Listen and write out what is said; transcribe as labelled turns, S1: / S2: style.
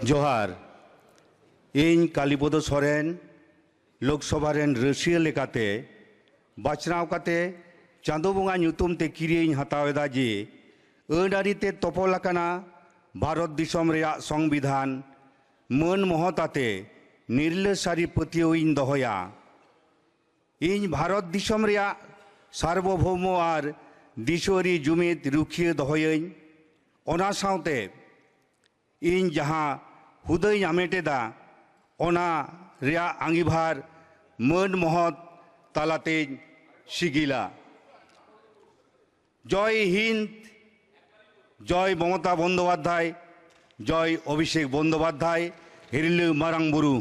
S1: जोहार इन कालीपद सोरेन लोकसभा रेन रसिया लेकाते बाचनाव काते चांदो बंगा ᱧᱩᱛᱩᱢ ते किरियिन हतावेदा जे अनारी ते तोपल आकाना भारत दिसम रेया संविधान मन महताते निर्ले सारी पतियोइन दहोया इन भारत दिसम रेया सार्वभौम और दिसोरी जुमिद रुखिया दहोयिन ओना साउते इन जहां हुदय आमेटेदा ओना रेया आंगिभार मन महत तालाते सिगिला। जय हिंद, जय ममता बंदोपाध्याय, जय अभिषेक बंदोपाध्याय, हिरिलु मारांग बुरु।